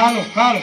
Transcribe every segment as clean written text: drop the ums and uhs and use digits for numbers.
Hello hello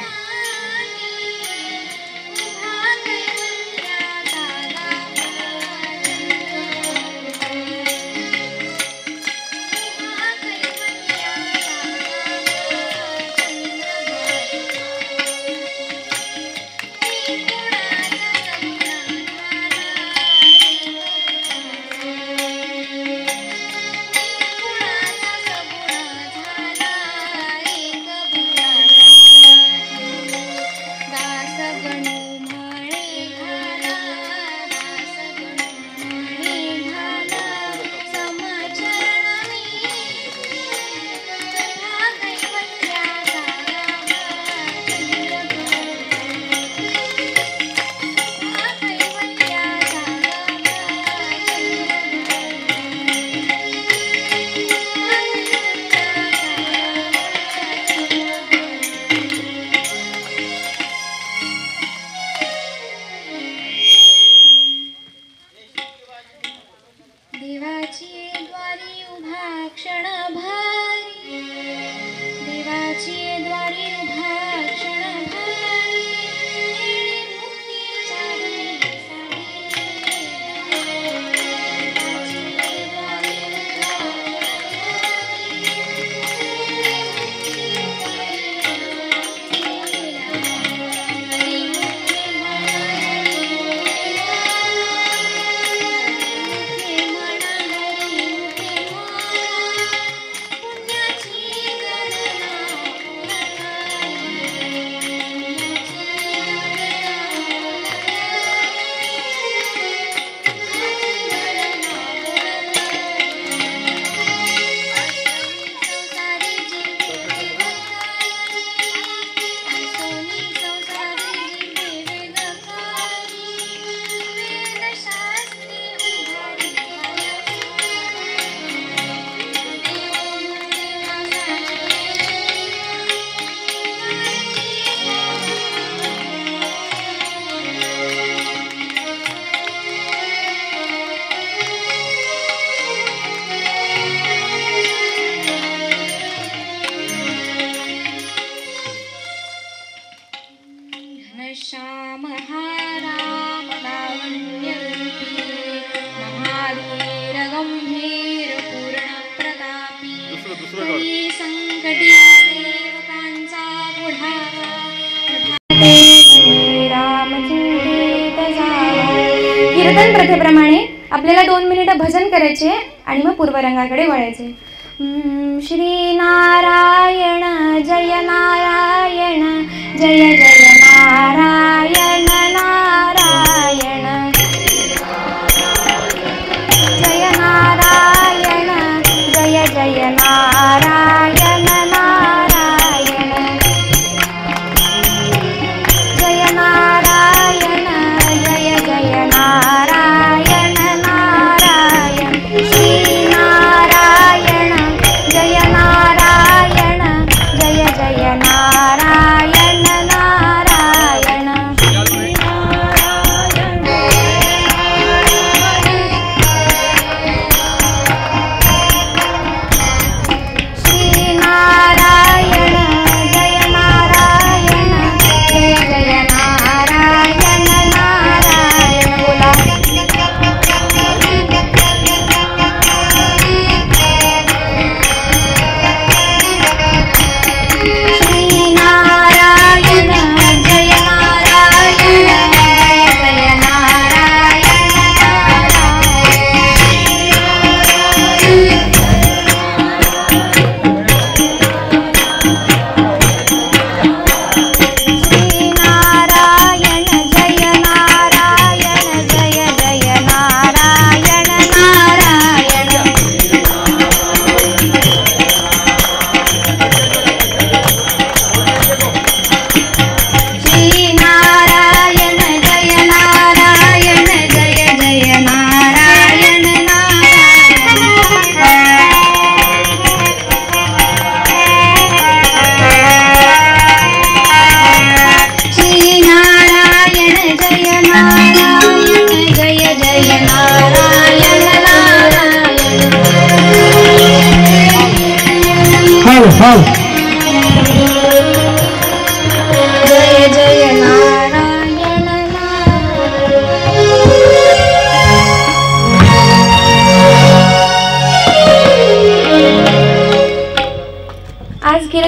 कीर्तन प्रथेप्रमाणे आपल्याला 2 मिनिटं भजन करायचे आणि मग पूर्वरंगाकडे वळायचे. श्री नारायण जय नारायण जय जय नारायण नारायण जय नारायण जय जय नारायण नारायण जय नारायण जय जय नारायण नारायण श्री नारायण जय नारायण जय जय नारायण नारायण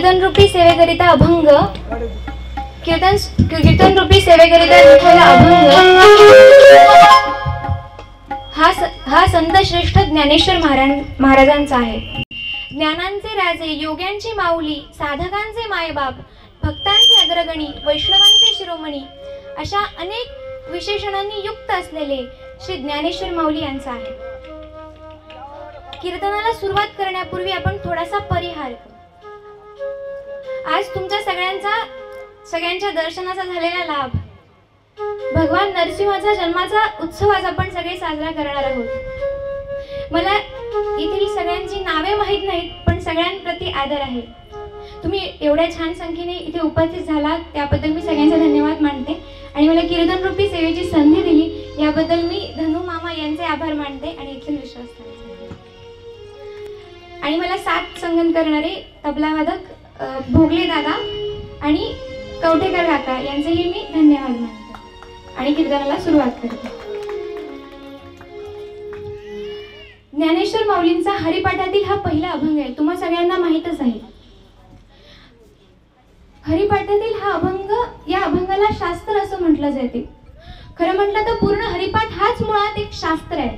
कीर्तनरूपी सेवेकरिता अभंग कीर्तनरूपी सेवेकरिता लिहिलेला अभंग हा संत श्रेष्ठ ज्ञानेश्वर महाराजांचा आहे. ज्ञानांचे राजे, योग्यांची माऊली, साधकांचे मायबाप, भक्तांचे अग्रगणी, वैष्णवांचे शिरोमणी अशा अनेक विशेषणांनी युक्त असलेले श्री ज्ञानेश्वर माऊली यांचा आहे. कीर्तनाला सुरुवात करण्यापूर्वी आपण थोडासा परिहार करू. आज तुमच्या सगळ्यांच्या दर्शनाचा झालेला लाभ, भगवान नरसिंहाचा जन्माचा उत्सव आज आपण सगळे साजरा करणार आहोत. मला येथील सगळ्यांची नावे माहीत नाहीत, पण सगळ्यांप्रती आदर आहे. तुम्ही एवढ्या छान संख्येने इथे उपस्थित झालात त्याबद्दल मी सगळ्यांचे धन्यवाद मानते आणि मला कीर्तनरूपी सेवेची संधी दिली याबद्दल मी धनु मामा यांचे आभार मानते आणि इथून विश्वास करते. आणि मला साथ संगत करणारे तबलावादक भोगले दादा आणि कवठेकर काका यांचेही मी धन्यवाद मानते आणि कीर्तनाला सुरुवात करते. ज्ञानेश्वर माऊलींचा हरिपाठातील हा पहिला अभंग आहे. तुम्हा सगळ्यांना माहीतच आहे. हरिपाठातील हा अभंग, या अभंगाला शास्त्र असं म्हटलं जाते. खरं म्हटलं तर पूर्ण हरिपाठ हाच मुळात एक शास्त्र आहे.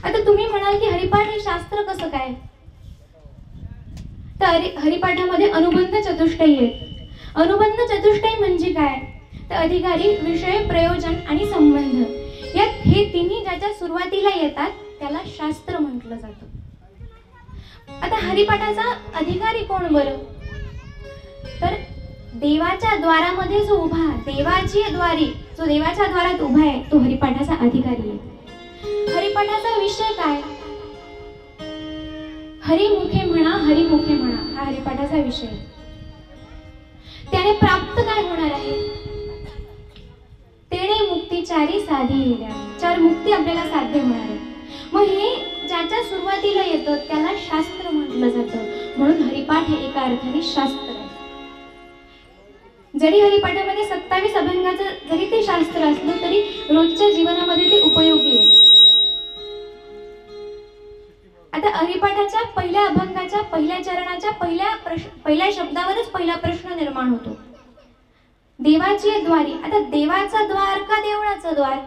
आता तुम्ही म्हणाल की हरिपाठ हे शास्त्र कसं काय? तर हरिपाठामध्ये अनुबंध चतुष्टयी आहेत. अनुबंध चतुष्टयी म्हणजे काय? तर अधिकारी, विषय, प्रयोजन आणि संबंध यात हे तिन्ही ज्याच्या सुरुवातीला येतात त्याला शास्त्र म्हटलं जातं. आता हरिपाठाचा अधिकारी कोण बरं? तर देवाच्या द्वारामध्ये जो उभा, देवाच्या द्वारात उभा आहे तो हरिपाठाचा अधिकारी आहे. हरिपाठाचा विषय काय? हरिमुखे म्हणा, हरिमुखे म्हणा हा हरिपाठाचा विषय. त्याने प्राप्त काय होणार आहे? तेणे मुक्तीचारी साधी येल्या, 4 मुक्ती आपल्याला साध्य होणार आहे. मग हे ज्याच्या सुरुवातीला येतं त्याला शास्त्र म्हटलं जातं. म्हणून हरिपाठ हे एका अर्थाने शास्त्र आहे. जरी हरिपाठामध्ये 27 अभंगाचं जरी ते शास्त्र असलं तरी रोजच्या जीवनामध्ये ते उपयोगी आहे. आता हरिपाठाच्या पहिल्या अभंगाच्या पहिल्या चरणाच्या पहिल्या शब्दावरच पहिला प्रश्न निर्माण होतो. देवाची द्वारी. आता देवाचा द्वार का देवळाचा द्वार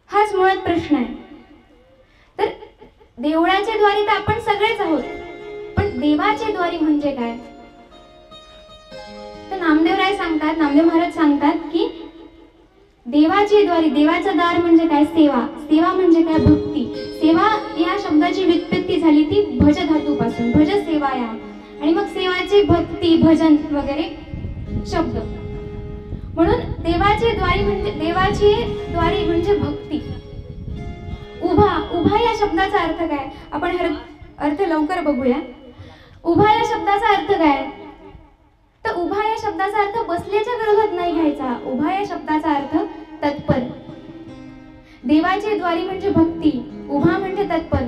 हाच मुळात प्रश्न आहे. तर देवळाचे द्वारी तर आपण सगळेच आहोत, पण देवाचे द्वारी म्हणजे काय? तर नामदेव महाराज सांगतात की देवाची द्वारी, देवाचं दार म्हणजे काय? सेवा. सेवा म्हणजे काय? भक्ती. सेवा या शब्दाची व्युत्पत्ती झाली ती भज धातूपासून, भज सेवाया, आणि मग सेवाचे भक्ती, भजन वगैरे शब्द. म्हणून देवाची द्वारी म्हणजे भक्ती. उभा या शब्दाचा अर्थ काय? आपण अर्थ लवकर बघूया. उभा या शब्दाचा अर्थ काय? तर उभा या शब्दाचा अर्थ बसल्याच्या विरोधात नाही घ्यायचा. उभा या शब्दाचा अर्थ तत्पर. देवाची द्वारी म्हणजे भक्ती, उभा म्हणजे तत्पर.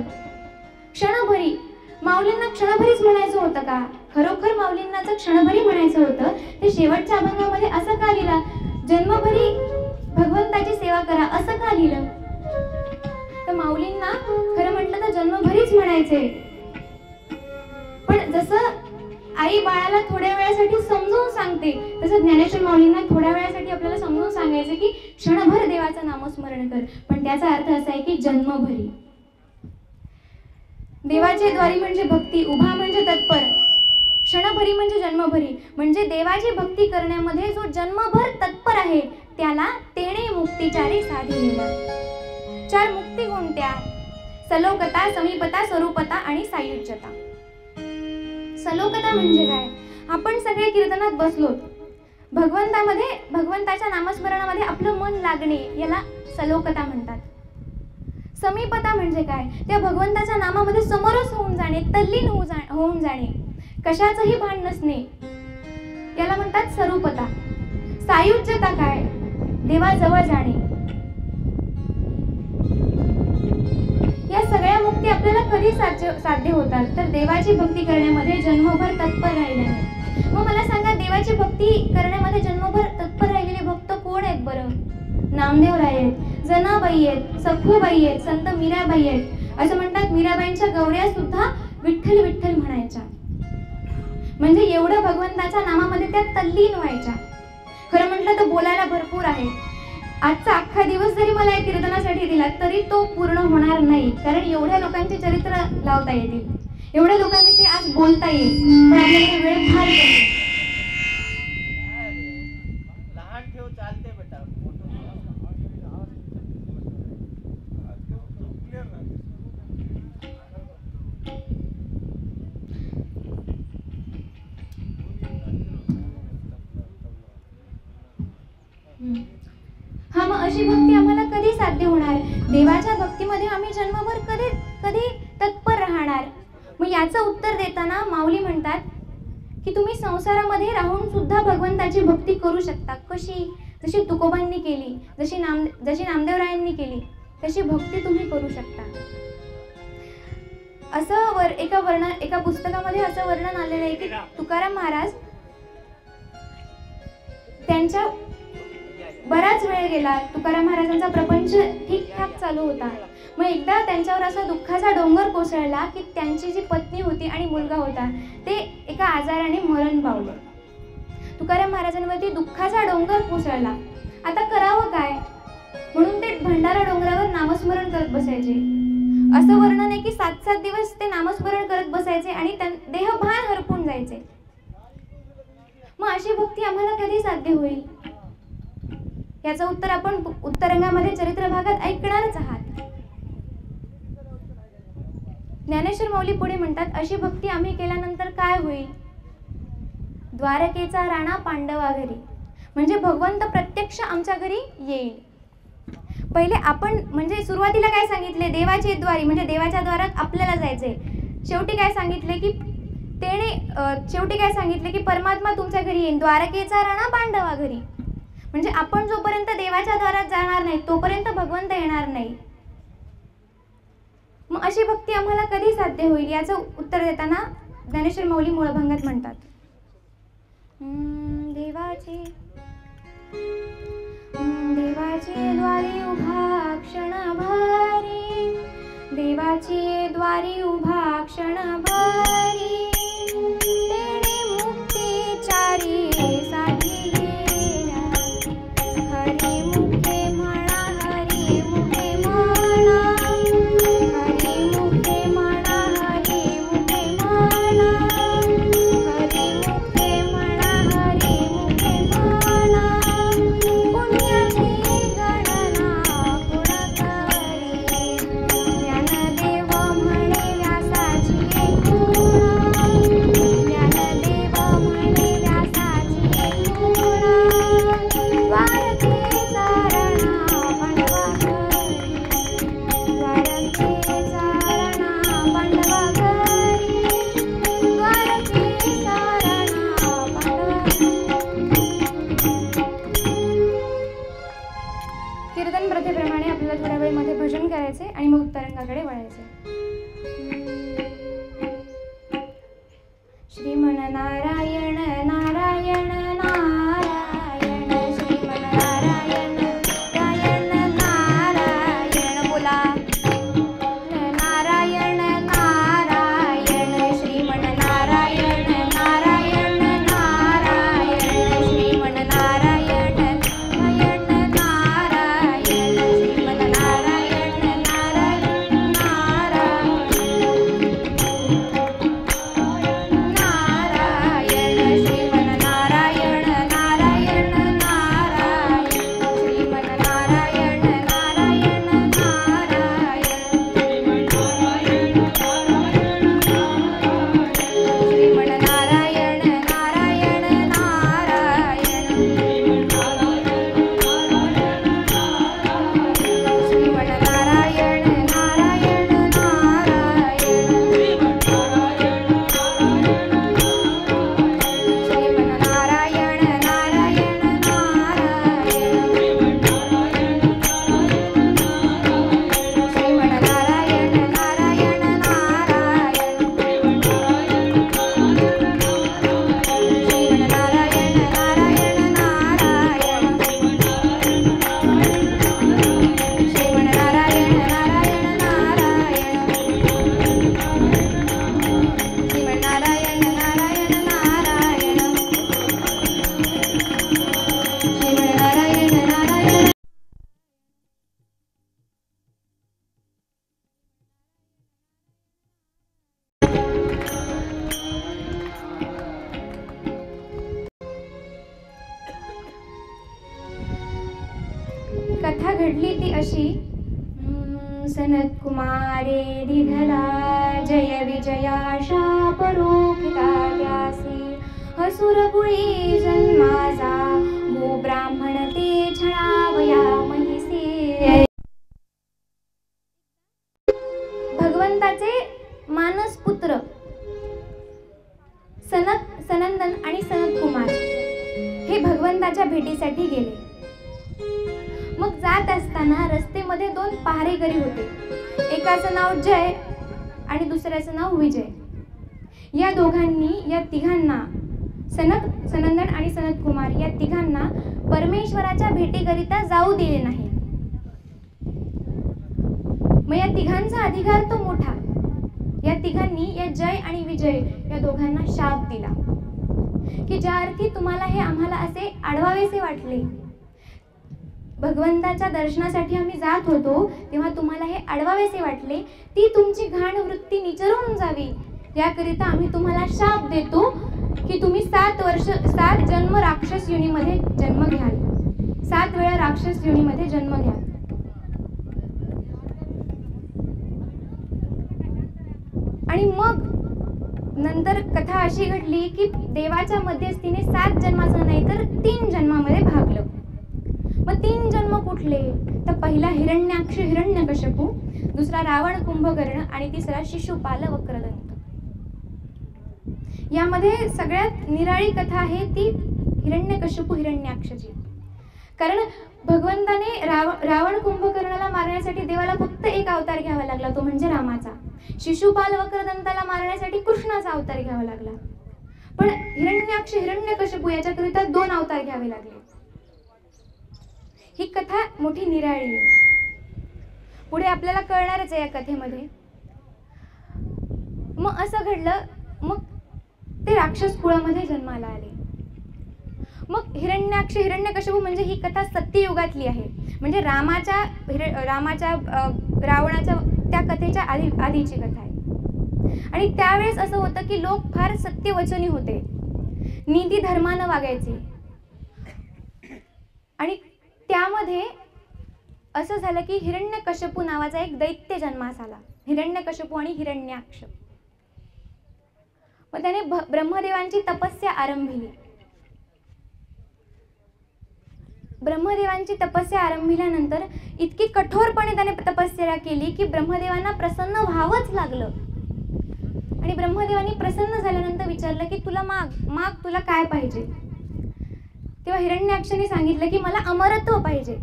क्षणभरी. माऊलींना क्षणभरीच म्हणायचं होतं का? खरोखर माऊलींना जर क्षणभरी म्हणायचं होतं ते शेवटच्या अभंगामध्ये असं का लिहिलं? जन्मभरी भगवंताची सेवा करा असं का लिहिलं? तर माऊलींना खरं म्हटलं तर जन्मभरीच म्हणायचे. पण जसं आई बाळाला थोड्या वेळासाठी समजून सांगते तसं ज्ञानेश्वर माऊलींना थोड्या वेळासाठी आपल्याला समजून सांगायचं की क्षणभर देवाचं नामस्मरण कर. पण त्याचा अर्थ असा आहे की जन्मभरी. देवाची द्वारी म्हणजे भक्ती, उभा म्हणजे तत्पर, क्षणभरी म्हणजे जन्मभरी. म्हणजे देवाची भक्ती करण्यामध्ये जो जन्मभर तत्पर आहे त्याला तेणे मुक्तीचारी साधिलेला. 4 मुक्ती कोणत्या? सलोकता, समीपता, स्वरूपता आणि सायुज्यता. सलोकता म्हणजे काय? आपण सगळे कीर्तनात बसलो, भगवंताच्या नामस्मरणामध्ये आपलं मन लागणे याला सलोकता म्हणतात. समीपता म्हणजे काय? त्या भगवंताच्या नामामध्ये समरस होऊन जाणे, तल्लीन होऊन जाणे, कशाचंही भान नसणे याला म्हणतात स्वरूपता. सायुज्यता काय? देवाजवळ जाणे. या सगळ्या मुक्ती आपल्याला कधी साध्य होतात? तर देवाची भक्ती करण्यामध्ये जन्मभर तत्पर राहिल्याने. मग मला सांगा, देवाची भक्ती करण्यामध्ये जन्मभर तत्पर राहिलेले भक्त कोण आहेत बरं? नामदेवराय आहेत, जनाबाई आहेत, सखूबाई आहेत, संत मीराबाई आहेत. असं म्हणतात मीराबाईंच्या गौऱ्या सुद्धा विठ्ठल विठ्ठल म्हणायच्या. म्हणजे एवढं भगवंताच्या नामामध्ये त्या तल्लीन व्हायच्या. खरं म्हटलं तर बोलायला भरपूर आहे. आजचा अख्खा दिवस जरी मला या कीर्तनासाठी दिला तरी तो पूर्ण होणार नाही, कारण एवढ्या लोकांचे चरित्र लावता येतील, एवढ्या लोकांविषयी आज बोलता येईल, पण आपल्याकडे वेळ फार कमी आहे. हा, मग अशी भक्ती आम्हाला कधी साध्य होणार? देवाच्या भक्तीमध्ये आम्ही जन्मभर कधी कधी तत्पर राहणार? मग याचं उत्तर देताना माऊली म्हणतात की तुम्ही संसारामध्ये राहून सुद्धा भगवंताची भक्ती करू शकता. कशी? जशी तुकोबांनी केली, जशी नामदेवरायांनी केली, तशी भक्ती तुम्ही करू शकता. असं एका पुस्तकामध्ये असं वर्णन आलेलं आहे की तुकाराम महाराज त्यांच्या बराच वेळ गेला, तुकाराम महाराजांचा प्रपंच ठीकठाक चालू होता. मग एकदा त्यांच्यावर असा दुःखाचा डोंगर कोसळला की त्यांची जी पत्नी होती आणि मुलगा होता ते एका आजाराने मरण पावले. तुकाराम महाराजांवरती दुःखाचा डोंगर कोसळला. आता करावं काय? म्हणून ते भंडारा डोंगरावर नामस्मरण करत बसायचे. असं वर्णन आहे की 7-7 दिवस ते नामस्मरण करत बसायचे आणि देह भान हरपून जायचे. मग अशी भक्ती आम्हाला कधी साध्य होईल? याचं उत्तर आपण उत्तरंगामध्ये चरित्र भागात ऐकणारच आहात. ज्ञानेश्वर माऊली पुढे म्हणतात, अशी भक्ती आम्ही केल्यानंतर काय होईल? द्वारकेचा राणा पांडवा घरी, म्हणजे भगवंत प्रत्यक्ष आमच्या घरी येईल. पहिले आपण म्हणजे सुरुवातीला काय सांगितले? देवाची द्वारी, म्हणजे देवाच्या द्वारात आपल्याला जायचंय. शेवटी काय सांगितले की परमात्मा तुमच्या घरी येईल. द्वारकेचा राणा पांडवा घरी, म्हणजे आपण जोपर्यंत देवाच्या द्वारात जाणार नाही तोपर्यंत भगवंत येणार नाही. मग अशी भक्ती आम्हाला कधी साध्य होईल? याचं उत्तर देताना ज्ञानेश्वर माऊली मूळभंगात म्हणतात, देवाचे द्वारी उभा क्षण भारी, देवाचे द्वारी उभा क्षण भारी, तेणे मुक्तीचारी साधी गेल्या, हरी मुखे म्हणा, हरी मुखे म्हणा, हरी मुखे म्हणा, हरी मुखे म्हणा, हरी मुखे म्हणा, हरी मुखे म्हणा, पुण्याची गणना गुण करी, ज्ञानदेव म्हणे व्यासाची गुणा, ज्ञानदेव म्हणे व्यासाची गुणा, द्वारकेचा राणा पांडवा घरी, द्वारकेचा राणा पांडवा घरी, द्वारकेचा राणा पांडवा. कीर्तन प्रथेप्रमाणे आपल्याला थोड्या वेळमध्ये भजन करायचे आणि मग उत्तरंगाकडे वळायचे. श्रीमन नारायण नारायण नारायण, श्रीमन नारायण नारायण नारायण, बोला नारायण नारायण, श्रीमन नारायण नारायण नारायण, श्रीमन नारायण नारायण नारायण, श्रीमन नारायण नारायण नारायण. कथा घडली ती अशी, सनत कुमारे दिधला जय विजयाशा परोखिता द्यासी, हसुरकुळी जन्माजा गो ब्राह्मण ते छळावया महिसे. भगवंताचे मानस पुत्र सनंदन आणि सनत कुमार हे भगवंताच्या भेटीसाठी गेले. मग जात असताना रस्त्यामध्ये दोन पहारेकरी होते. एकाचं नाव जय आणि दुसऱ्याचं नाव विजय. या दोघांनी या तिघांना सनंदन आणि सनत कुमार या तिघांना परमेश्वराच्या भेटीकरिता जाऊ दिले नाही. मग या तिघांचा अधिकार तो मोठा. या तिघांनी या जय आणि विजय या दोघांना शाप दिला की ज्या अर्थी तुम्हाला हे आम्हाला असे आडवावेसे वाटले, भगवंताच्या दर्शनासाठी आम्ही जात होतो तेव्हा तुम्हाला हे आडवावेसे वाटले, ती तुमची घाण वृत्ती निचरून जावी याकरिता आम्ही तुम्हाला शाप देतो की तुम्ही 7 जन्म राक्षस योनीमध्ये जन्म घ्याल. 7 वेळा राक्षस योनीमध्ये जन्म घ्याल. आणि मग नंतर कथा अशी घडली की देवाच्या मध्यस्थीने 7 जन्माचं नाही तर 3 जन्मामध्ये भागलं. मग 3 जन्म कुठले? तर पहिला हिरण्याक्ष हिरण्यकश्यपू, दुसरा रावण कुंभकर्ण आणि तिसरा शिशुपाल वक्रदंत. यामध्ये सगळ्यात निराळी कथा आहे ती हिरण्यकश्यपू हिरण्याक्षची. कारण भगवंताने रावण कुंभकर्णाला मारण्यासाठी देवाला फक्त एक अवतार घ्यावा लागला, तो म्हणजे रामाचा. शिशुपाल वक्रदंताला मारण्यासाठी कृष्णाचा अवतार घ्यावा लागला. पण हिरण्याक्ष हिरण्यकश्यपू याच्याकरिता 2 अवतार घ्यावे लागले. ही कथा मोठी निराळी आहे. पुढे आपल्याला कळणारच आहे या कथेमध्ये. मग असं घडलं, मग ते राक्षस कुळामध्ये जन्माला आले. मग हिरण्याक्ष हिरण्यकश्यपू म्हणजे ही कथा सत्ययुगातली आहे. म्हणजे रामाच्या रावणाच्या त्या कथेच्या आधीची कथा आहे. आणि त्यावेळेस असं होतं की लोक फार सत्यवचनी होते, नीती धर्मानं वागायचे. आणि त्यामध्ये असं झालं की हिरण्यकश्यपू नावाचा एक दैत्य जन्मास आला. हिरण्यकश्यपू आणि हिरण्याक्ष. मग त्याने ब्रह्मदेवांची तपस्या आरंभिली. ब्रह्मदेवांची तपस्या आरंभिल्यानंतर इतकी कठोरपणे त्याने तपस्या केली की ब्रह्मदेवांना प्रसन्न व्हावंच लागलं. आणि ब्रह्मदेवांनी प्रसन्न झाल्यानंतर विचारलं की तुला माग तुला काय पाहिजे? तेव्हा हिरण्याक्षाने सांगितलं की मला अमरत्व पाहिजे.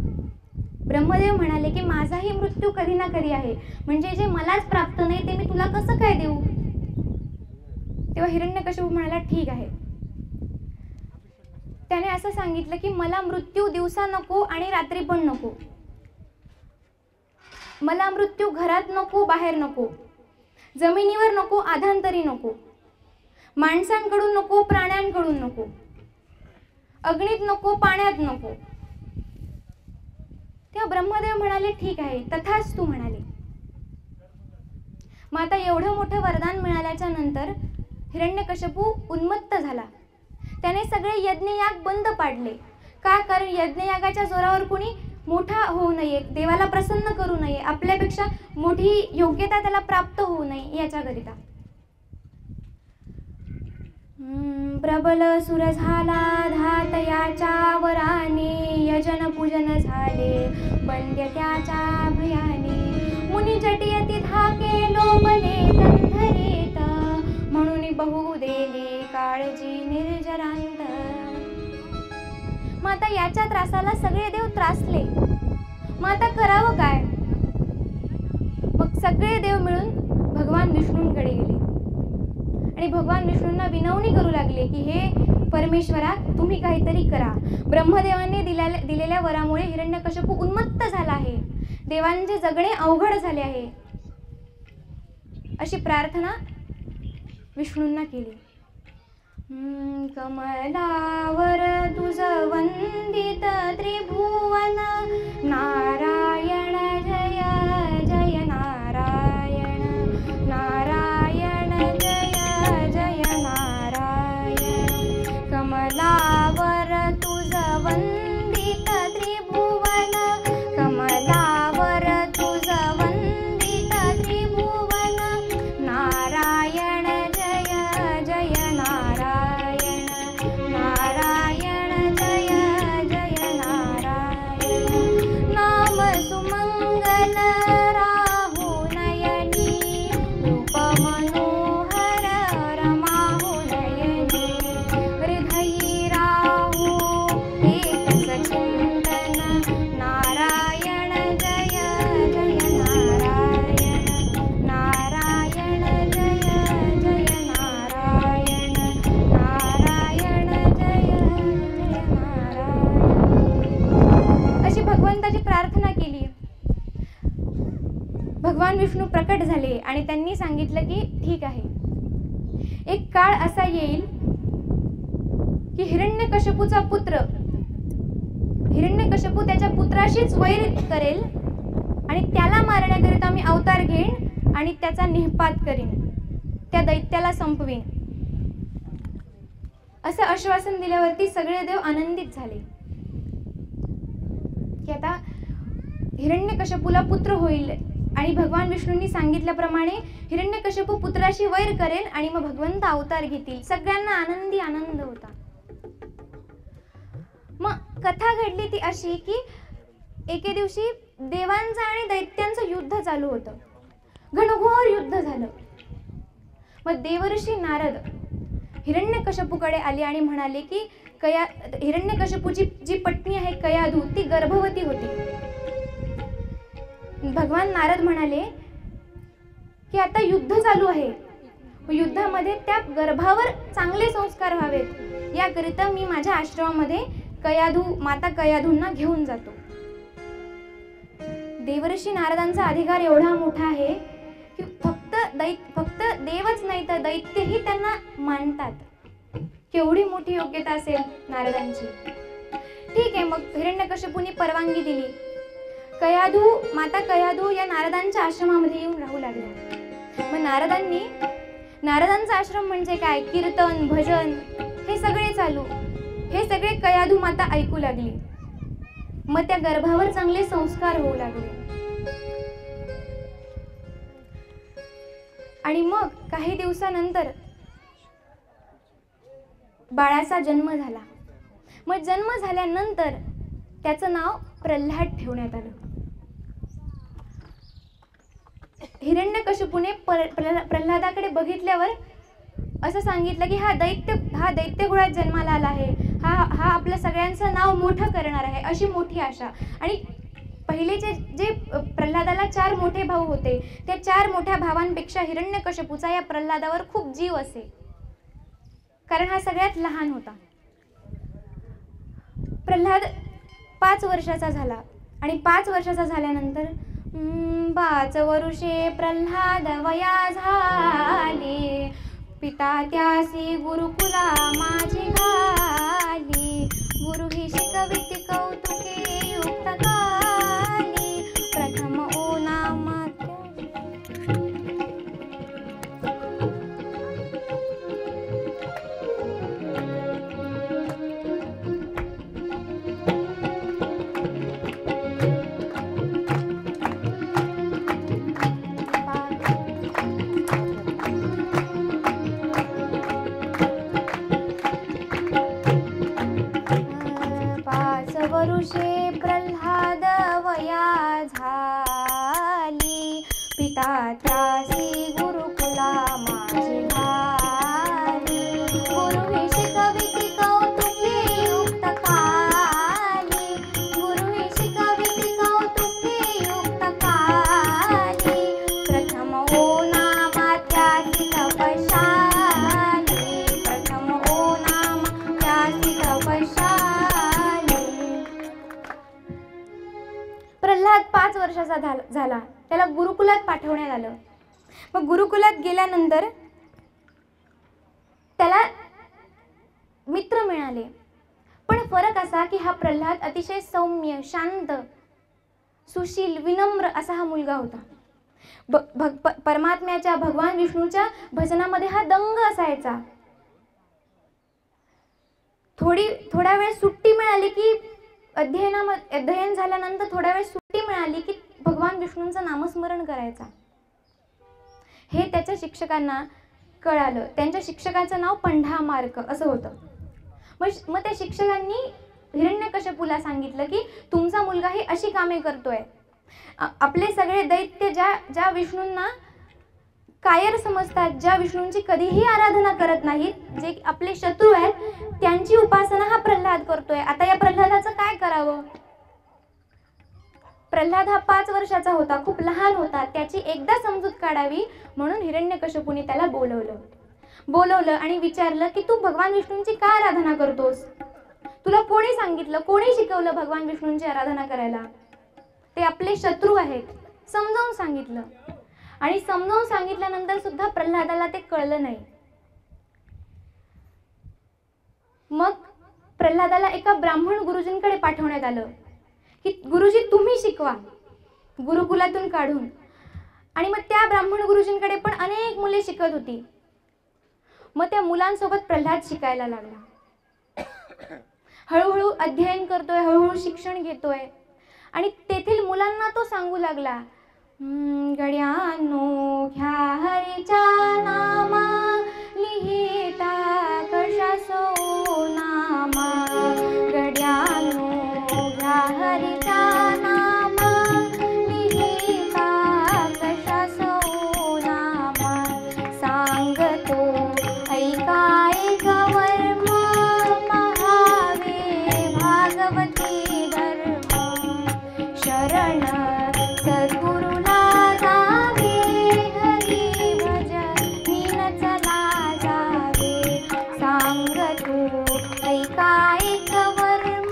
ब्रह्मदेव म्हणाले की माझाही मृत्यू कधी ना कधी आहे, म्हणजे जे मलाच प्राप्त नाही ते मी तुला कसं काय देऊ? तेव्हा हिरण्यकश्यपू म्हणाला ठीक आहे. त्याने असं सांगितलं की मला मृत्यू दिवसा नको आणि रात्री पण नको. मला मृत्यू घरात नको, बाहेर नको, जमिनीवर नको, आधांतरी नको, माणसांकडून नको, प्राण्यांकडून नको, अग्नीत नको, पाण्यात नको. तेव्हा ब्रह्मदेव म्हणाले ठीक आहे, तथास्तु म्हणाले. मग आता एवढं मोठं वरदान मिळाल्याच्या नंतर हिरण्यकश्यपू उन्मत्त झाला. त्याने सगळे यज्ञयाग बंद पाडले. का? कारण यज्ञयागाच्या जोरावर कोणी मोठा होऊ नये, देवाला प्रसन्न करू नये, आपल्यापेक्षा मोठी योग्यता त्याला प्राप्त होऊ नये याच्याकरिता. प्रबल सुर झाला धातयाच्या वराने, यजन पूजन झाले वंद्य त्याच्या भयाने, मुनी जटियती धाके लोपले कंधरेत, म्हणून बहु देले काळजी निर्जरांत. मग आता याच्या त्रासाला सगळे देव त्रासले. मग आता करावं काय? मग सगळे देव मिळून भगवान विष्णूंकडे गेले आणि भगवान विष्णूंना विनवणी करू लागले की हे परमेश्वरा, तुम्ही काहीतरी करा. ब्रह्मदेवांनी दिलेल्या वरामुळे हिरण्यकश्यपू उन्मत्त झाला आहे, देवांचे जगणे अवघड झाले आहे, अशी प्रार्थना विष्णूंना केली. कमलावर तुझ वंदित त्रिभुवन, नारायण जय जय नारायण, नारायण जय जय नारायण. कमलावर तुझ वंदित त्रिभुवन, भगवान विष्णू प्रकट झाले आणि त्यांनी सांगितलं की ठीक आहे, एक काळ असा येईल की हिरण्यकश्यपूचा पुत्र हिरण्यकश्यपू त्याच्या पुत्राशीच वैर करेल आणि त्याला मारण्याकरिता मी अवतार घेईन आणि त्याचा निःपात करीन, त्या दैत्याला संपवीन. असं आश्वासन दिल्यावरती सगळे देव आनंदित झाले की आता हिरण्यकश्यपूला पुत्र होईल आणि भगवान विष्णूंनी सांगितल्याप्रमाणे हिरण्यकश्यपू पुत्राशी वैर करेल आणि मग भगवंत अवतार घेतील. सगळ्यांना आनंदी आनंद होता. मग कथा घडली ती अशी की एके दिवशी देवांचं आणि दैत्यांचं युद्ध चालू होतं. घनघोर युद्ध झालं. मग देवर्षी नारद हिरण्यकश्यपूकडे आले आणि म्हणाले की हिरण्यकश्यपूची जी पत्नी आहे कयाधू ती गर्भवती होती. भगवान नारद म्हणाले की आता युद्ध चालू आहे, युद्धामध्ये त्या गर्भावर चांगले संस्कार व्हावेत याकरिता मी माझ्या आश्रमामध्ये माता कयाधूंना घेऊन जातो. देवर्षी नारदांचा अधिकार एवढा मोठा आहे की फक्त देवच नाही तर दैत्यही त्यांना मानतात. केवढी मोठी योग्यता असेल नारदांची. ठीक आहे, मग हिरण्यकश्यपूंनी परवानगी दिली. माता कयाधू या नारदांच्या आश्रमामध्ये येऊन राहू लागल्या. मग नारदांचा आश्रम म्हणजे काय, कीर्तन भजन हे सगळे चालू, हे सगळे कयाधू माता ऐकू लागली. मग त्या गर्भावर चांगले संस्कार होऊ लागले. आणि मग काही दिवसानंतर बाळाचा जन्म झाला. मग जन्म झाल्यानंतर त्याचं नाव प्रल्हाद ठेवण्यात आलं. हिरण्यकश्यपूने प्रल्हादाकडे बघितल्यावर असं सांगितलं की हा दैत्य कुळात जन्माला आला आहे, हा आपल्या सगळ्यांचं नाव मोठं करणार आहे, अशी मोठी आशा. आणि पहिलेचे जे प्रल्हादाला 4 मोठे भाऊ होते, त्या 4 मोठ्या भावांपेक्षा हिरण्यकश्यपूचा या प्रल्हादावर खूप जीव असे, कारण हा सगळ्यात लहान होता. प्रल्हाद 5 वर्षाचा झाला आणि 5 वर्षाचा झाल्यानंतर 5 वर्षे प्रल्हाद वया झाले, पिता त्यासी गुरुकुला माझी घाली, गुरु ही शिकविती कौतुके युक्त काली, प्रथम ओ नामात्य. वरुषे प्रल्हाद वया झाली, पिता त्यासी गुरुकुला माझी घाली, गुरु ही शिकविती कौतुके युक्त काली, गुरु ही शिकविती कौतुके युक्त काली, प्रथम ओ नामा त्यासी तपशाली, प्रथम ओ नामा त्यासी तपशाली. प्रल्हाद 5 वर्षाचा झाला. त्याला गुरुकुलात पाठवण्यात आलं. मग गुरुकुलात गेल्यानंतर त्याला मित्र मिळाले. पण फरक असा की हा प्रल्हाद अतिशय सौम्य, शांत, सुशील, विनम्र असा हा मुलगा होता. परमात्म्याच्या भगवान विष्णूच्या भजनामध्ये हा दंग असायचा. थोडा वेळ सुट्टी मिळाली की अध्ययन झाल्यानंतर थोडा वेळ सुट्टी मिळाली की भगवान विष्णूंचं नामस्मरण करायचा. हे त्याच्या शिक्षकांना कळालं. त्यांच्या शिक्षकाचं नाव पंढामार्क असं होतं. मग त्या शिक्षकांनी हिरण्यकश्यपूला सांगितलं की तुमचा मुलगा ही अशी कामे करतोय. आपले सगळे दैत्य ज्या विष्णूंना कायर समजतात, ज्या विष्णूंची कधीही आराधना करत नाहीत, जे आपले शत्रू आहेत, त्यांची उपासना हा प्रल्हाद करतोय. आता या प्रल्हादाचं काय करावं? प्रल्हाद हा 5 वर्षाचा होता, खूप लहान होता. त्याची एकदा समजूत काढावी म्हणून हिरण्यकश्यपूने त्याला बोलवलं आणि विचारलं की तू भगवान विष्णूंची का आराधना करतोस? तुला कोणी सांगितलं, कोणी शिकवलं भगवान विष्णूंची आराधना करायला? ते आपले शत्रू आहेत, समजावून सांगितलं. आणि समजावून सांगितल्यानंतर सुद्धा प्रल्हादाला ते कळलं नाही. मग प्रल्हादाला एका ब्राह्मण गुरुजींकडे पाठवण्यात आलं की गुरुजी तुम्ही शिकवा गुरुकुलातून काढून. आणि मग त्या ब्राह्मण गुरुजींकडे पण अनेक मुले शिकत होती. मग त्या मुलांसोबत प्रल्हाद शिकायला लागला. हळूहळू अध्ययन करतोय, हळूहळू शिक्षण घेतोय आणि तेथील मुलांना तो सांगू लागला, गड्यांनो घ्या हरीच्या नामा लिहिता कशासो नामा, गड्यांनो घ्या हरीच्या नामा लिहिता कशासो नामा, सांगतो ऐका एक वर्म पहावे भागवती धर्म, शरण सद्गुरुला जावे हरी भजनीन चला जावे, सांगतो ऐका एक वर्म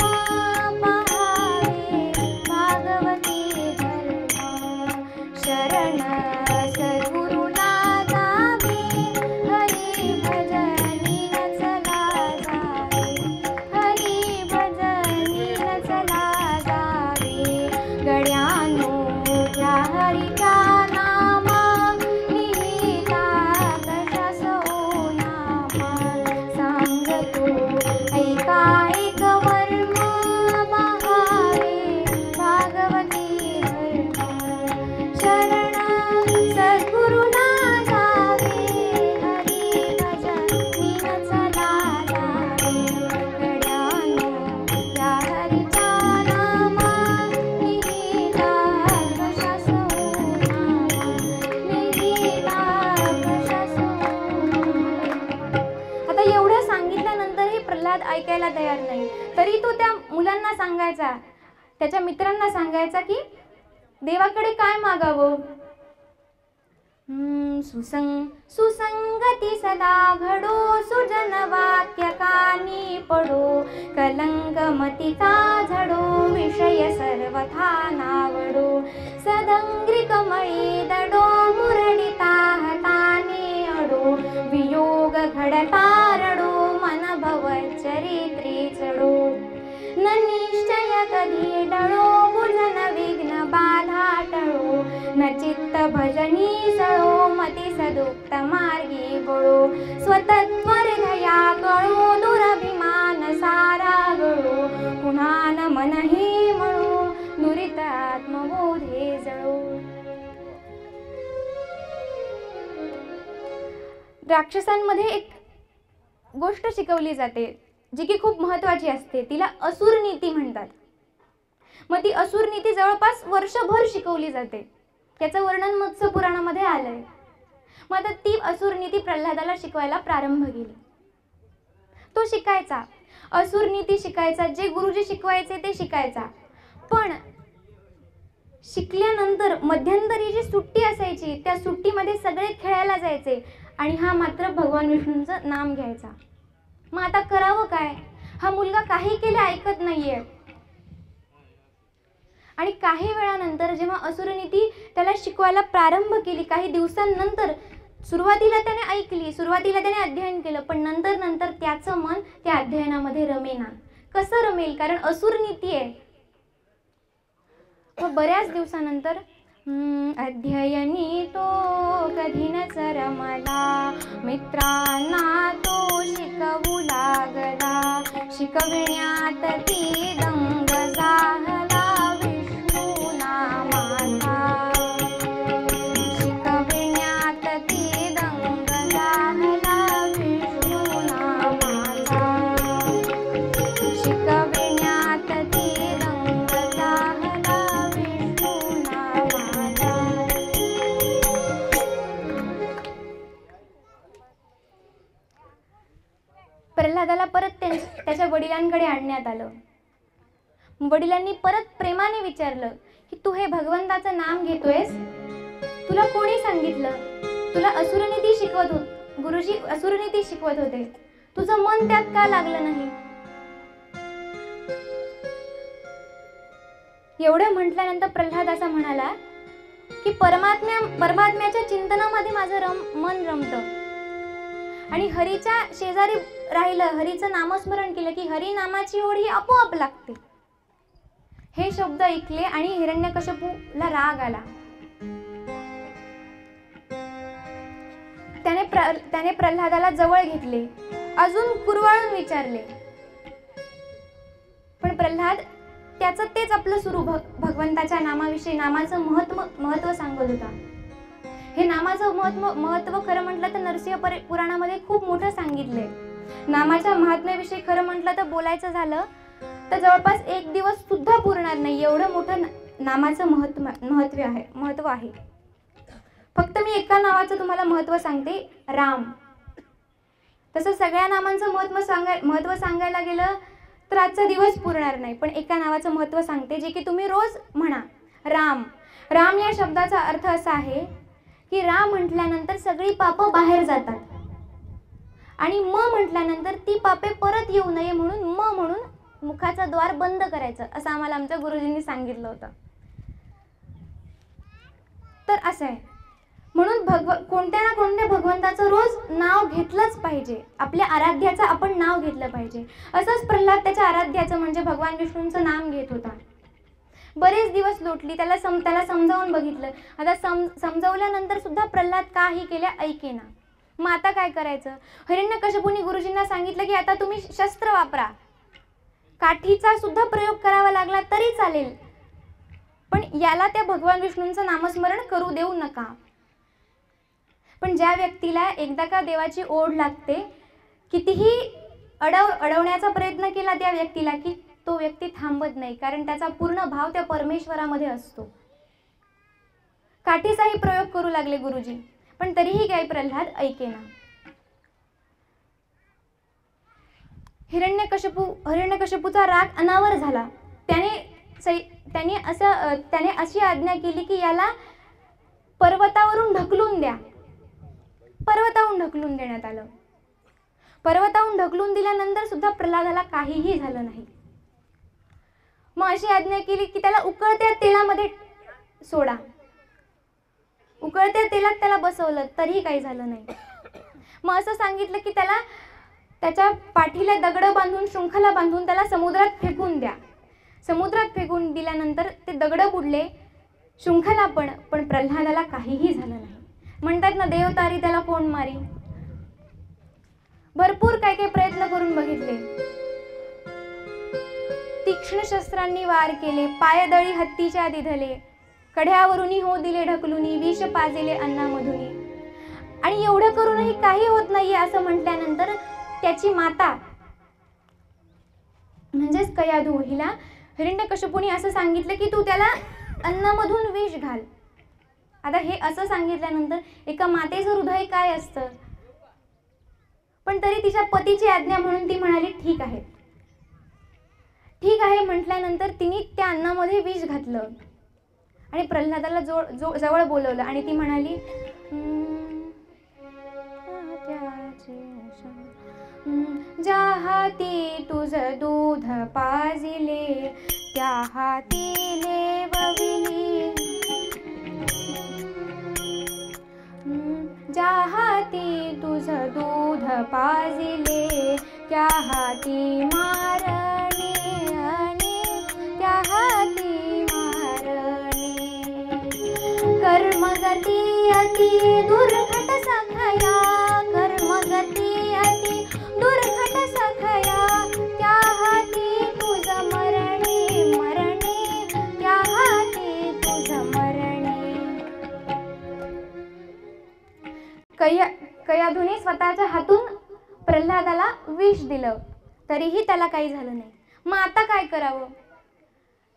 पहावे भागवती धर्म, शरण सद्गुरुला जावे हरी भजनीन चला जावे, हरी भजनीन चला जावे, गड्यांनो घ्या हरीच्या नामा लिहिता कशासो नामा, सांगतो ऐका एक वर्म पहावे भागवती धर्म, शरण सद्गुरुला जावे हरी भजनीन चला जावे, गड्यांनो घ्या हरीच्या नामा लिहिता कशासो नामा, लिहिता कशासो नामा. आता एवढं सांगितल्यानंतरही प्रल्हाद ऐकायला तयार नाही. तरी तो त्या मुलांना सांगायचा, त्याच्या मित्रांना सांगायचा की देवाकडे काय मागावं. सुसंगती सदा घडो, सुजन वाक्य कानी पडो, कलंक मतीचा झडो, विषय सर्वथा नावडो, सदंग्री कमळी दडो, मुरडिता हाताने अडो, वियोग घडता रडो, मन भव चरित्री चढो, न निश्चय कधी डळो, बुजन विघ्न बाधा टळो, न चित्त भजनी सळो, मती सदुक्त मार्गी बळो, स्वतत्व हृदया कळो, दुरभिमान सारा गळो, पुन्हा न मनही मळो, दुरित आत्मबोधे जळो. राक्षसांमध्ये एक गोष्ट शिकवली जाते जी की खूप महत्त्वाची असते. तिला असुर नीती म्हणतात. मग ती असुर नीती जवळपास वर्षभर शिकवली जाते. त्याचं वर्णन मत्स्य पुराणामध्ये आलंय. मग आता ती असुर नीती प्रल्हादाला शिकवायला प्रारंभ केली. तो शिकायचा, असुर नीती शिकायचा, जे गुरुजी शिकवायचे ते शिकायचा. पण शिकल्यानंतर मध्यंतरी जी सुट्टी असायची त्या सुट्टीमध्ये सगळे खेळायला जायचे आणि हा मात्र भगवान विष्णूंचं नाम घ्यायचा. मग आता करावं काय? हा मुलगा काही केले ऐकत नाहीये. आणि काही वेळानंतर जेव्हा असुरनीती त्याला शिकवायला प्रारंभ केली, काही दिवसांनंतर सुरुवातीला त्याने ऐकली, सुरुवातीला त्याने अध्ययन केलं, पण नंतर नंतर त्याचं मन त्या अध्ययनामध्ये रमेना. कसं रमेल? कारण असुरनीती आहे. मग बऱ्याच दिवसानंतर अध्ययनी तो कधी न रमला, मित्रांना तो शिकवू लागला, शिकविण्यात ती दंग झाला विष्णू नामाचा, शिकविण्यात ती दंग झाला विष्णू नामाचा, शिकविण्यात ती दंग झाला विष्णू नामाचा. प्रल्हादाला परत त्याच्या वडिलांकडे आणण्यात आलं. वडिलांनी परत प्रेमाने विचारलं की तू हे भगवंताचं नाम घेतोयस, तुला कोणी सांगितलं? तुला असुरनीती शिकवत होते, गुरुजी असुरनीती शिकवत होते, तुझं मन त्यात का लागलं नाही? एवढं म्हटल्यानंतर प्रल्हाद असा म्हणाला की परमात्म्याच्या चिंतनामध्ये माझं मन रमतं आणि हरीच्या शेजारी राहिलं, हरीचं नामस्मरण केलं की हरी नामाची ओढ ही आपोआप लागते. हे शब्द ऐकले आणि हिरण्यकश्यपूला राग आला. त्याने प्रल्हादाला जवळ घेतले, अजून कुरवाळून विचारले. पण प्रल्हाद त्याचं तेच आपलं सुरू भगवंताच्या नामाविषयी नामाचं महत्व सांगत होता. हे नामाचं महत्व खरं म्हटलं तर नरसिंह पुराणामध्ये खूप मोठं सांगितलंय. नामाच्या महात्म्याविषयी खरं म्हटलं तर बोलायचं झालं तर जवळपास एक दिवस सुद्धा पुरणार नाही, एवढं मोठं नामाचं महत्व आहे. फक्त मी एका नावाचं तुम्हाला महत्व सांगते, राम. तसं सगळ्या नामांचं महत्व सांगायला गेलं तर आजचा दिवस पुरणार नाही, पण एका नावाचं महत्व सांगते जे की तुम्ही रोज म्हणा, राम. राम या शब्दाचा अर्थ असा आहे की राम म्हटल्यानंतर सगळी पापं बाहेर जातात आणि म म्हटल्यानंतर ती पापे परत येऊ नये म्हणून मुखाचा द्वार बंद करायचं, असं आम्हाला आमच्या गुरुजींनी सांगितलं होतं. तर असं आहे, म्हणून कोणत्या ना कोणत्या भगवंताचं रोज नाव घेतलंच पाहिजे. आपल्या आराध्याचं आपण नाव घेतलं पाहिजे. असंच प्रल्हाद त्याच्या आराध्याचं म्हणजे भगवान विष्णूंचं नाम घेत होता. बरेच दिवस लोटली, त्याला समजावून बघितलं. आता समजावल्यानंतर सुद्धा प्रल्हाद काही केल्या ऐकेना. मग आता काय करायचं? हिरण्यकश्यपूने गुरुजींना सांगितलं की आता तुम्ही शस्त्र वापरा, काठीचा सुद्धा प्रयोग करावा लागला तरी चालेल, पण याला त्या भगवान विष्णूंचं नामस्मरण करू देऊ नका. पण ज्या व्यक्तीला एकदा का देवाची ओढ लागते, कितीही अडवण्याचा प्रयत्न केला त्या व्यक्तीला की तो व्यक्ती थांबत नाही, कारण त्याचा पूर्ण भाव त्या परमेश्वरामध्ये असतो. काठीचाही प्रयोग करू लागले गुरुजी, पण तरीही काही प्रल्हाद ऐकेना. हिरण्यकश्यपूचा राग अनावर झाला. त्याने अशी आज्ञा केली की याला पर्वतावरून ढकलून द्या. पर्वतावरून ढकलून देण्यात आलं. पर्वतावरून ढकलून दिल्यानंतर सुद्धा प्रल्हादाला काहीही झालं नाही. मग अशी आज्ञा केली की त्याला उकळत्या तेलामध्ये सोडा. उकळत्या तेलात त्याला बसवलं तरीही काही झालं नाही. मग असं सांगितलं की त्याला त्याच्या पाठीला दगड बांधून, शृंखला बांधून त्याला समुद्रात फेकून द्या. समुद्रात फेकून दिल्यानंतर ते दगड बुडले, शृंखला पण प्रल्हादाला काहीही झालं नाही. म्हणतात ना, देव तारी त्याला कोण मारी. भरपूर काय काय प्रयत्न करून बघितले. तीक्ष्ण शस्त्रांनी वार केले, पायदळी हत्तीच्या दिधले, कढ्यावरूनही हो दिले ढकलुनी, विष पाजिले अन्नामधुनी. आणि एवढं करूनही काही होत नाहीये असं म्हटल्यानंतर त्याची माता म्हणजेच कयाधू हिला हिरण्यकश्यपूने असं सांगितलं की तू त्याला अन्नामधून विष घाल. आता हे असं सांगितल्यानंतर एका मातेचं हृदय काय असतं, पण तरी तिच्या पतीची आज्ञा म्हणून ती म्हणाली ठीक आहे. ठीक आहे म्हटल्यानंतर तिने त्या अन्नामध्ये विष घातलं आणि प्रल्हादाला जवळ बोलवलं आणि ती म्हणाली, ज्या हाती तुझ दूध पाजिले त्या हाती लेवविली, ज्या हाती तुझ दूध पाजिले त्या हाती मारणे आणि त्या हाती मारणे. कर्मगती अति दुर्घट सखया, कर्मगती अति दुर्घट सखया, त्या हाती तुझ मरणे मरणे त्या हाती तुझ मरणे. कयाधूने स्वतःच्या हातून प्रल्हादाला विष दिलं तरीही त्याला काही झालं नाही. मग आता काय करावं?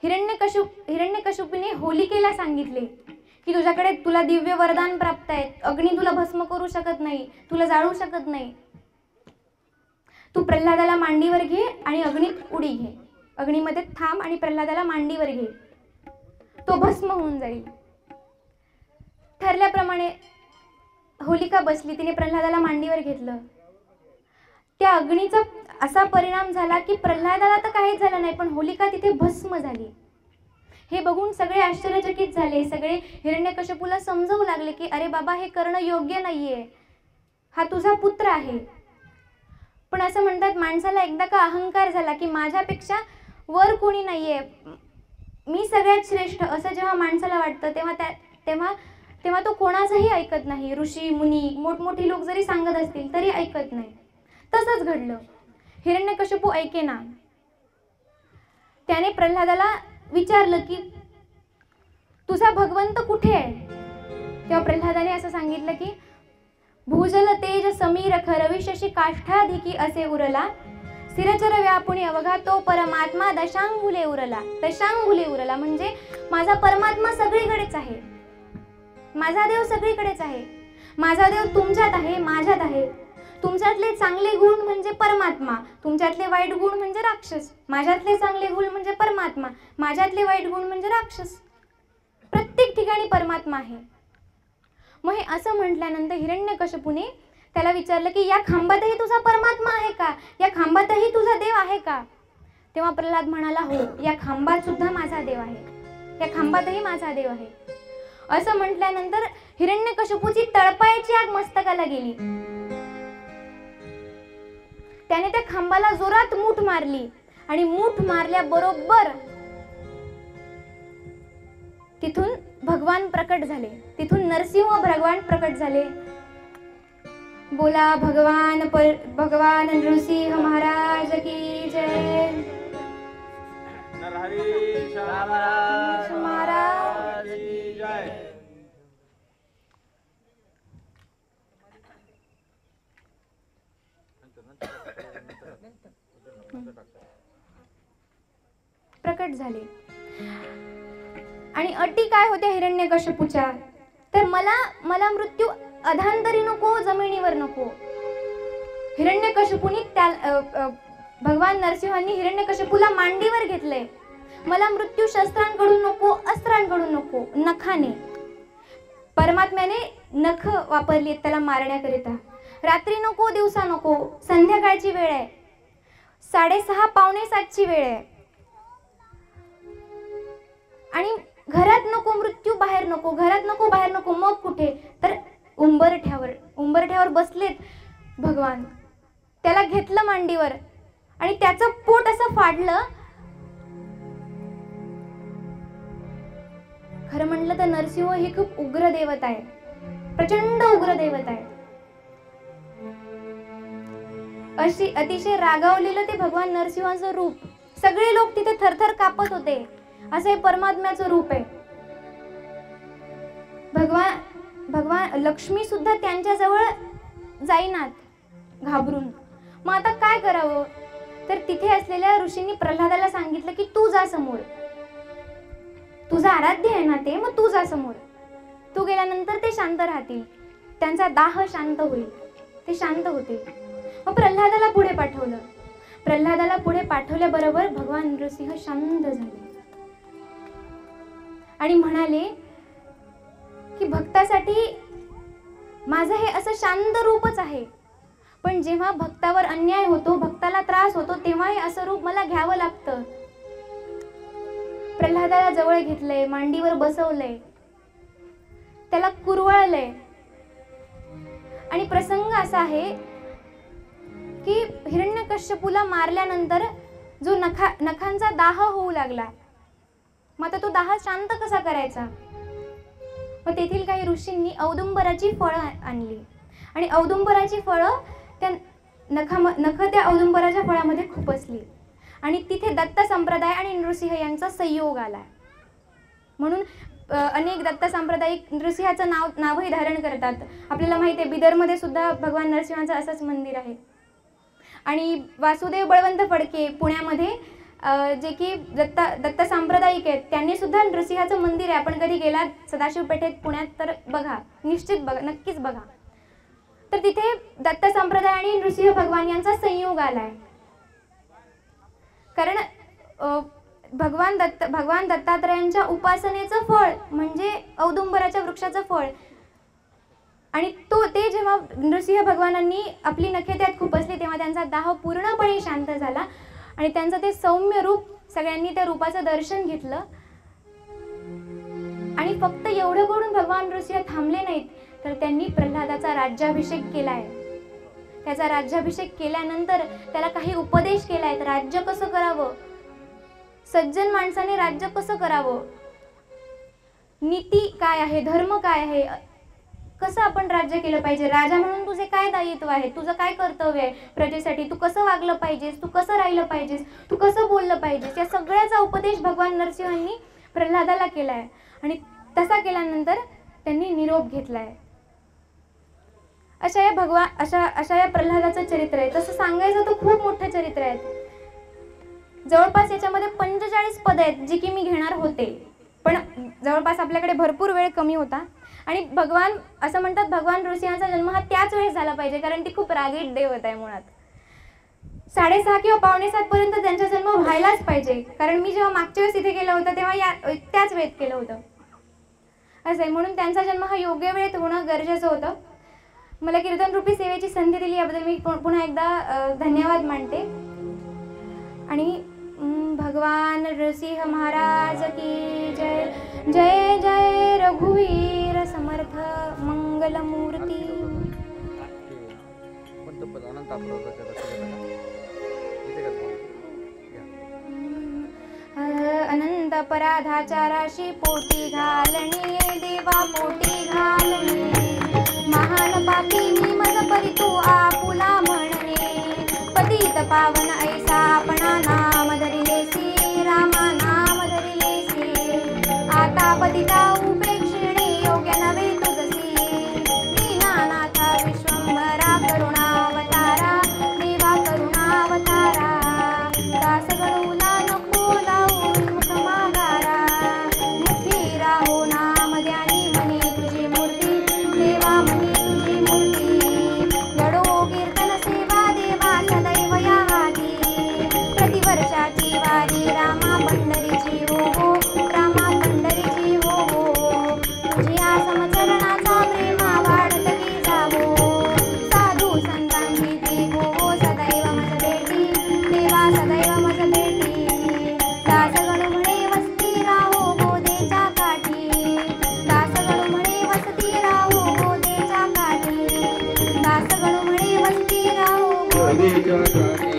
हिरण्यकश्यपूने होलिकेला सांगितले की तुला दिव्य वरदान प्राप्त आहे, अग्नी तुला भस्म करू शकत नाही, तुला जाळू शकत नाही. तू प्रल्हादाला मांडीवर घे आणि अग्नीत उडी घे, अग्नीमध्ये थांब आणि प्रल्हादाला मांडीवर घे, तो भस्म होऊन जाईल. ठरल्याप्रमाणे होलिका बसली, तिने प्रल्हादाला मांडीवर घेतलं. त्या अग्नीचा असा परिणाम झाला की प्रल्हादाला तर काहीच झालं नाही, पण होलिका तिथे भस्म झाली. हे बघून सगळे आश्चर्यचकित झाले. सगळे हिरण्यकश्यपूला समजवू लागले की अरे बाबा, हे करणं योग्य नाहीये, हा तुझा पुत्र आहे. पण असं म्हणतात, माणसाला एकदा का अहंकार झाला की माझ्यापेक्षा वर कोणी नाहीये, मी सगळ्यात श्रेष्ठ, असं जेव्हा माणसाला वाटतं तेव्हा तो कोणाचंही ऐकत नाही. ऋषी मुनी मोठमोठी लोक जरी सांगत असतील तरी ऐकत नाही. तसंच घडलं. हिरण्यकश्यपू ऐकेना. त्याने प्रल्हादाला विचारलं की तुझा भगवंत कुठे आहे? तेव्हा प्रल्हादाने असं सांगितलं की भूजल तेज समीर खरविशशी काष्ठाधिकी असे उरला, स्थिरचर व्यापुणी अवघा तो परमात्मा दशांगुले उरला. दशांगुले उरला म्हणजे माझा परमात्मा सगळीकडेच आहे, माझा देव सगळीकडेच आहे. माझा देव तुमच्यात आहे, माझ्यात आहे. तुमच्यातले चांगले गुण म्हणजे परमात्मा, तुमच्यातले वाईट गुण म्हणजे राक्षस. माझ्यातले चांगले गुण म्हणजे परमात्मा, माझ्यातले वाईट गुण म्हणजे राक्षस. प्रत्येक ठिकाणी परमात्मा आहे. मग हे असं म्हटल्यानंतर हिरण्यकश्यपूने त्याला विचारलं की या खांबातही तुझा परमात्मा आहे का? या खांबातही तुझा देव आहे का? तेव्हा प्रल्हाद म्हणाला, हो, या खांबात सुद्धा माझा देव आहे, या खांबातही माझा देव आहे. असं म्हटल्यानंतर हिरण्यकश्यपूची तळपायाची आग मस्तकाला गेली. त्याने त्या खांबाला जोरात मूठ मारली आणि मूठ मारल्याबरोबर तिथून भगवान प्रकट झाले. तिथून नरसिंह भगवान प्रकट झाले. बोला भगवान नृसिंह महाराज की जय. नरहरी महाराज की जय. प्रकट झाले. आणि अटी काय होत्या हिरण्यकश्यपूच्या? तर मला मृत्यू अधांतरी नको, जमिनीवर नको. हिरण्यकश्यपूने भगवान नरसिंहांनी हिरण्यकश्यपूला मांडीवर घेतलंय. मला मृत्यू शस्त्रांकडून नको, अस्त्रांकडून नको, नखाने. परमात्म्याने नख वापरली त्याला मारण्याकरिता. रात्री नको, दिवसा नको, संध्याकाळची वेळ आहे, 6:30 पावणे 7ची वेळ आहे. आणि घरात नको मृत्यू, बाहेर नको, घरात नको, बाहेर नको. मग कुठे? तर उंबरठ्यावर बसलेत भगवान. त्याला घेतलं मांडीवर आणि त्याचं पोट असं फाडलं. खरं म्हणलं तर नरसिंह ही खूप उग्र देवता आहे, प्रचंड उग्र देवता आहे. अशी अतिशय रागावलेलं ते भगवान नरसिंहाचं रूप. सगळे लोक तिथे थरथर कापत होते. असं हे परमात्म्याचं रूप आहे. भगवान लक्ष्मी सुद्धा त्यांच्या जवळ जाईनात घाबरून. मग आता काय करावं? तर तिथे असलेल्या ऋषींनी प्रल्हादाला सांगितलं की तू जा समोर, तुझा आराध्य आहे ना ते, मग तू जा समोर. तू गेल्यानंतर ते शांत राहतील, त्यांचा दाह शांत होईल, ते शांत होतील. मग प्रल्हादाला पुढे पाठवलं. प्रल्हादाला पुढे पाठवल्याबरोबर भगवान नृसिंह शांत झाले आणि म्हणाले की भक्तासाठी माझं हे असं शांत रूपच आहे, पण जेव्हा भक्तावर अन्याय होतो, भक्ताला त्रास होतो, तेव्हा हे असं रूप मला घ्यावं लागतं. प्रल्हादाला जवळ घेतलंय, मांडीवर बसवलंय, त्याला कुरवाळलंय. आणि प्रसंग असा आहे की हिरण्यकश्यपूला मारल्यानंतर जो नखांचा दाह होऊ लागला. मग आता तो दाह शांत कसा करायचा? मग तेथील काही ऋषींनी औदुंबराची फळं आणली आणि औदुंबराची फळं त्या नख त्या औदुंबराच्या फळामध्ये खुपसली आणि तिथे दत्त संप्रदाय आणि नृसिंह यांचा संयोग आला. म्हणून अनेक दत्त सांप्रदायिक नृसिंहाचं नावही धारण करतात. आपल्याला माहिती आहे बिदरमध्ये सुद्धा भगवान नरसिंहाचं असंच मंदिर आहे. आणि वासुदेव बळवंत फडके पुण्यामध्ये जे की दत्त सांप्रदायिक आहेत, त्यांनी सुद्धा नृसिंहाचं मंदिर आहे. आपण कधी गेलात सदाशिव पेठेत पुण्यात तर बघा, निश्चित बघा, नक्कीच बघा. तर तिथे दत्त संप्रदाय आणि नृसिंह भगवान यांचा संयोग आलाय. कारण भगवान दत्तात्रयांच्या उपासनेचं फळ म्हणजे औदुंबराच्या वृक्षाचं फळ. आणि ते जेव्हा नृसिंह भगवानांनी आपली नखे त्यात खुपसली तेव्हा त्यांचा दाह पूर्णपणे शांत झाला आणि त्यांचं ते सौम्य रूप, सगळ्यांनी त्या रूपाचं दर्शन घेतलं आणि फक्त एवढं करून भगवान नृसिंह थांबले नाहीत, तर त्यांनी प्रल्हादाचा राज्याभिषेक केलाय. त्याचा राज्याभिषेक केल्यानंतर त्याला काही उपदेश केलाय. राज्य कसं करावं, सज्जन माणसाने राज्य कसं करावं, नीती काय आहे, धर्म काय आहे, कसं आपण राज्य केलं पाहिजे, राजा म्हणून तुझे काय दायित्व आहे, तुझं काय कर्तव्य आहे प्रजेसाठी, तू कसं वागलं पाहिजेस, तू कसं राहिलं पाहिजेस, तू कसं बोललं पाहिजेस, या सगळ्याचा उपदेश भगवान नरसिंहांनी प्रल्हादाला केलाय. आणि तसा केल्यानंतर त्यांनी निरोप घेतलाय. अशा या प्रल्हादाचं चरित्र आहे. तसं सांगायचं तर खूप मोठं चरित्र आहे. जवळपास याच्यामध्ये 45 पद आहेत जी की मी घेणार होते, पण जवळपास आपल्याकडे भरपूर वेळ कमी होता. आणि भगवान असं म्हणतात, भगवान नृसिंहाचा जन्म हा त्याच वेळेस झाला पाहिजे, कारण ती खूप रागीट देवता आहे. मुळात 6:30 किंवा 6:45 पर्यंत त्यांचा जन्म व्हायलाच पाहिजे, कारण मी जेव्हा मागच्या वेळेस इथे केलं होतं तेव्हा त्याच वेळेत केलं होतं. असं आहे, म्हणून त्यांचा जन्म हा योग्य वेळेत होणं गरजेचं होतं. मला कीर्तन रूपी सेवेची संधी दिली याबद्दल मी पुन्हा एकदा धन्यवाद मानते. आणि भगवान नृसिंह महाराज की जय. जय जय रघुवीर समर्थ मंगलमूर्ती. अनंत पराधाचाराशी पोटी घालणे, देवा पोटी घालणे, महान पापी मी मज परी तू आपुला म्हणणे, पतित पावन ऐसा आपणा नाम धरिलेसी, रामा नाम धरिलेसी, आता पतिता उपेक्षिणे योग्य नव्हे तुझसी, दीनानाथा विश्वंभरा करुणावतारा, देवा करुणावतारा, दासगणूला नको लावून मुख मागारा, मुखी राहो नाम ध्यानी म्हणे तुझी मूर्ती, देवा म्हणे तुझी मूर्ती, घडो कीर्तन सेवा देवा सदैव या आधी, प्रतिवर्षाची वारी रामा पंढरीची हो, रामा पंढरीची हो, तुझ्या समचरणाचा प्रेमा वाढत की जावो, साधू संतांची ती हो सदैव मज भेटी, देवा सदैव मज भेटी, दासगण म्हणे वसती राहो गोदेच्या काठी, दासगण म्हणे वसती राहो गोदेच्या काठी, दासगण म्हणे वसती राहो गोदेच्या काठी.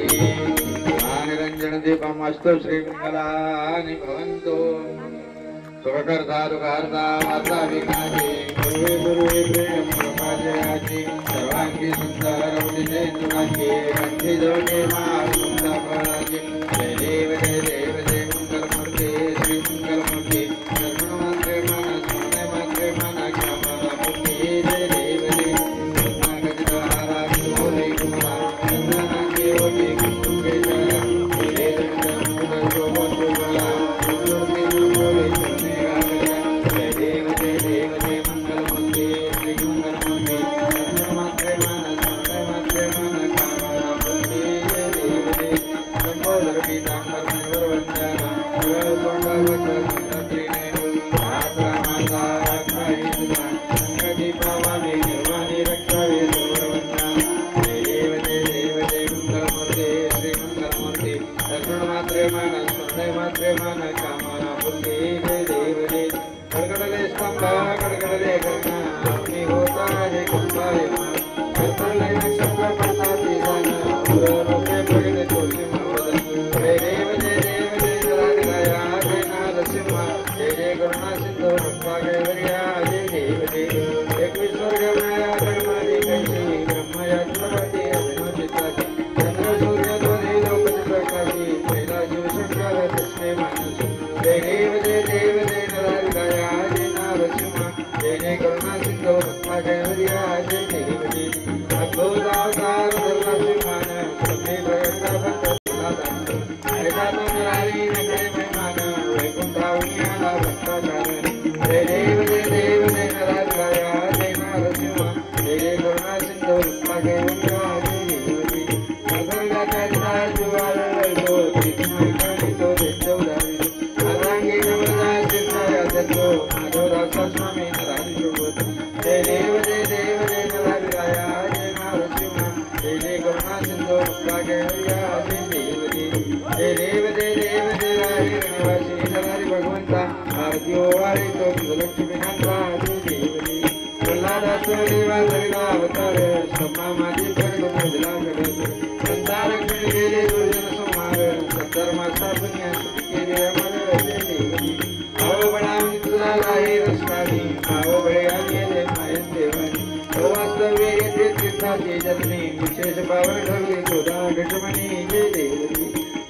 निरंजन दीपमस्तु श्रीमंगलानि भवन्तु, सुखकर्ता दुःखहर्ता वार्ता विघ्नानि, गुरुवे गुरुवे प्रेम कृपाजयाचि, सर्वांगी सुंदर उदितेंदुनाची, कंठी जोडे महासुंदर फळाची, जय देव जय देव जय मंगलमूर्ती श्री मंगलमूर्ती, सर्वमंत्रे मन स्मरणे मंत्रे मन क्षमा मूर्ती, जय देव जय रत्नागजहारा विभूषे कुमारा, चंदनाची ओटी कुंकेश्वरा, आरती ओवाळी तो लक्ष्मीकांता देवी प्रल्हादाचा देवा धरला अवतार समा माझी भरत मोजला गडद संता लक्ष्मी गेले दुर्जन संहार सत्तर मासापुण्या केले अमर देवी भाव बनावून तुला राही रस्तानी भाव बळे आले मायन देवानी वास्तव्य येथे तीर्थाची जन्मी विशेष पावन ठरली गोदा घटमणी जय देवी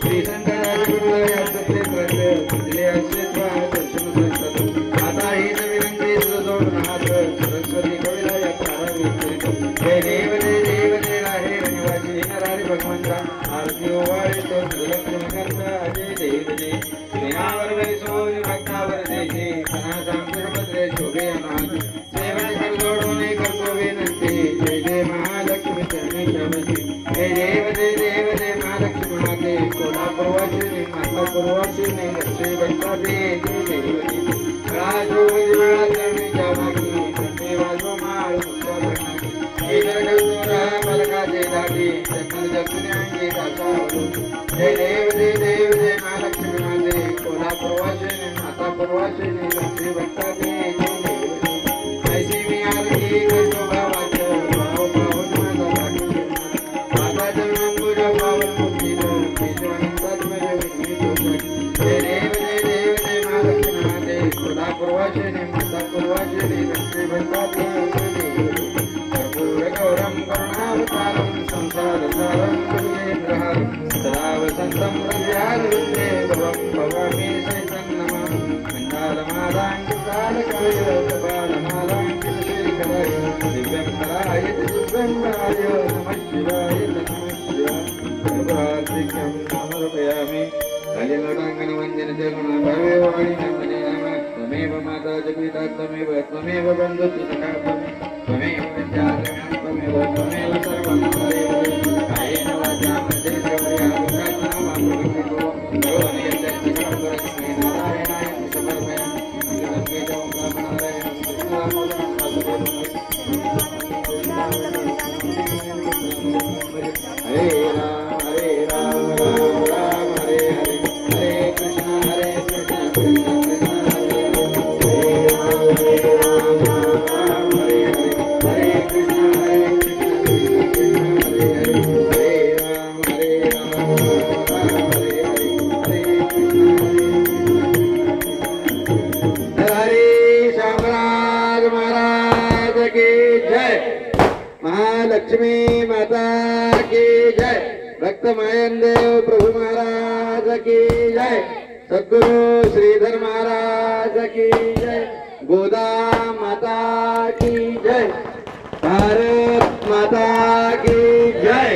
श्री शंकराचार्य सत्य ग्रंथ दिले असे दर्शन संस्कृत आता ही नवीन जोडून हात सरस्वती कविला या तारावी जय देव जय देव जय राहे निवासी नरारी भगवंता आरती ओवाळे तो लक्ष्मीकांता जय देव जय स्नेहावर वैसो भक्तावर देशे कना सांगपत्रे शोभे अनाथ सेवन कर जोडून करतो विनंती जय जय महालक्ष्मी चरणी शबसी जय देव जय महालक्ष्मी माते कोल्हापूरवासिनी माता पूर्वासिनी लक्ष्मी भक्ता दे जय देव राजो वेळा चरणीच्या मागी संते वाजो माळ मुक्ता भरणागी हे जगदोरा मलकाचे दाटी जगन जगन्यांगी दासावलो जय देव जय महालक्ष्मी माते कोल्हापूरवासिनी माता पूर्वासिनी लक्ष्मी भक्ता दे जय देव ऐसी मी आरती करतो भावाचं भाव पाहून माझा भागी माता जन्मंबुज पावन मुक्तीनं विश्वानंदात्मज विघ्नितो जय देव जय महालक्ष्मी माते कोल्हापूरवासिनी माता पूर्वासिनी लक्ष्मी भक्ता दे कर्पूर गौरम करुणावतारम संसार सारं कुलेन्द्रहारं सदा वसन्तं हृदयारविन्दे भवं भवामि सैतन्नमः मण्डालमालाङ्कितालकाय कपालमालाङ्कितश्रीकराय दिव्यं कराय दिव्यङ्गाय नमः शिवाय सर्वाधिक्यं समर्पयामि कालिलोटाङ्गन वन्दनते गुणभावे वाणि नमने नमः त्वमेव माता च पिता त्वमेव बन्धुः सखा त्वमेव विद्याधरं त्वमेव सर्वं त्वमेव कायेन वाचा मनसेन्द्रियर्या विकासनं मां प्रकृतितो योनियं श्री नारायणाय समर्पयामि नमः हरे राम राम राम हरे हरे हरे कृष्ण कृष्ण कृष्ण हरे राम राम हरे हरे हरे कृष्ण कृष्ण कृष्ण हरे हरे हरे राम राम हरे हरे हरे कृष्ण हरे शामराज महाराज की जय महालक्ष्मी माता की जय भक्त मायन देव प्रभु महाराज की जय सद्गुरु श्रीधर महाराज की जय गोदा माता की जय भारत माता की जय।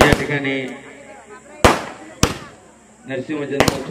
या ठिकाणी नरसिंह जन्म